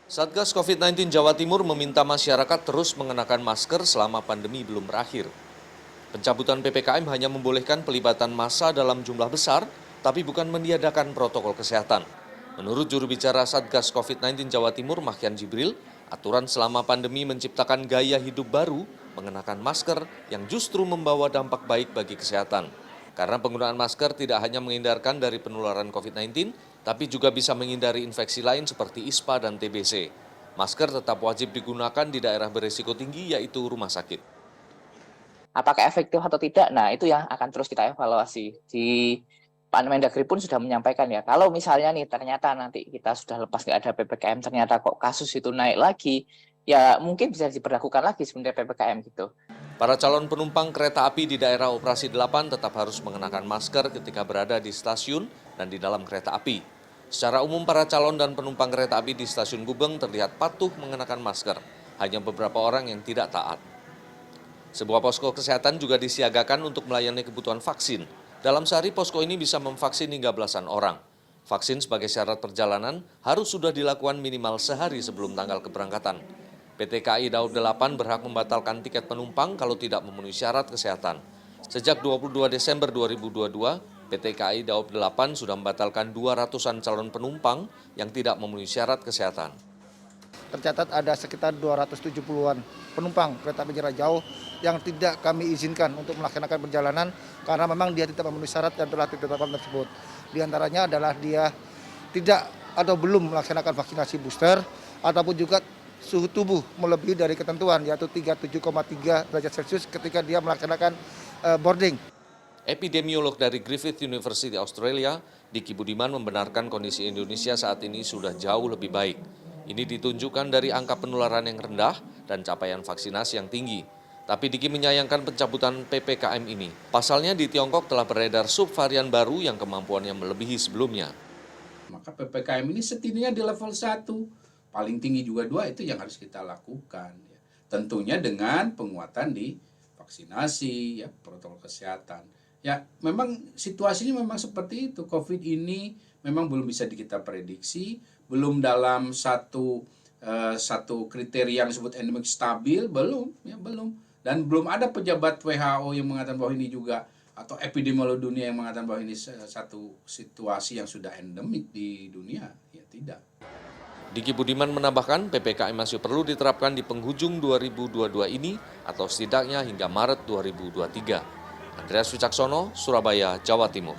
Satgas COVID-19 Jawa Timur meminta masyarakat terus mengenakan masker selama pandemi belum berakhir. Pencabutan PPKM hanya membolehkan pelibatan massa dalam jumlah besar, tapi bukan meniadakan protokol kesehatan. Menurut juru bicara Satgas COVID-19 Jawa Timur, Mahyan Jibril, aturan selama pandemi menciptakan gaya hidup baru, mengenakan masker yang justru membawa dampak baik bagi kesehatan. Karena penggunaan masker tidak hanya menghindarkan dari penularan COVID-19, tapi juga bisa menghindari infeksi lain seperti ISPA dan TBC. Masker tetap wajib digunakan di daerah berisiko tinggi, yaitu rumah sakit. Apakah efektif atau tidak? Nah, itu yang akan terus kita evaluasi. Di Pak Mendagri pun sudah menyampaikan ya, kalau misalnya nih ternyata nanti kita sudah lepas nggak ada PPKM, ternyata kok kasus itu naik lagi, ya mungkin bisa diberlakukan lagi sebenarnya PPKM gitu. Para calon penumpang kereta api di daerah operasi 8 tetap harus mengenakan masker ketika berada di stasiun dan di dalam kereta api. Secara umum para calon dan penumpang kereta api di stasiun Gubeng terlihat patuh mengenakan masker, hanya beberapa orang yang tidak taat. Sebuah posko kesehatan juga disiagakan untuk melayani kebutuhan vaksin. Dalam sehari posko ini bisa memvaksin hingga belasan orang. Vaksin sebagai syarat perjalanan harus sudah dilakukan minimal sehari sebelum tanggal keberangkatan. PT KAI Daob 8 berhak membatalkan tiket penumpang kalau tidak memenuhi syarat kesehatan. Sejak 22 Desember 2022, PT KAI Daob 8 sudah membatalkan 200-an calon penumpang yang tidak memenuhi syarat kesehatan. Tercatat ada sekitar 270-an penumpang kereta api jarak jauh yang tidak kami izinkan untuk melaksanakan perjalanan karena memang dia tidak memenuhi syarat yang telah ditetapkan tersebut. Di antaranya adalah dia tidak atau belum melaksanakan vaksinasi booster ataupun juga suhu tubuh melebihi dari ketentuan yaitu 37,3 derajat Celcius ketika dia melaksanakan boarding. Epidemiolog dari Griffith University Australia, Diki Budiman membenarkan kondisi Indonesia saat ini sudah jauh lebih baik. Ini ditunjukkan dari angka penularan yang rendah dan capaian vaksinasi yang tinggi. Tapi Diki menyayangkan pencabutan PPKM ini. Pasalnya di Tiongkok telah beredar subvarian baru yang kemampuannya melebihi sebelumnya. Maka PPKM ini setidaknya di level 1, paling tinggi juga 2 itu yang harus kita lakukan. Ya. Tentunya dengan penguatan di vaksinasi, ya, protokol kesehatan. Ya, memang situasinya memang seperti itu. COVID ini memang belum bisa kita prediksi, belum dalam satu kriteria yang disebut endemik stabil, belum. Dan belum ada pejabat WHO yang mengatakan bahwa ini juga atau epidemiolog dunia yang mengatakan bahwa ini satu situasi yang sudah endemik di dunia, ya tidak. Diki Budiman menambahkan PPKM masih perlu diterapkan di penghujung 2022 ini atau setidaknya hingga Maret 2023. Andreas Wicaksono, Surabaya, Jawa Timur.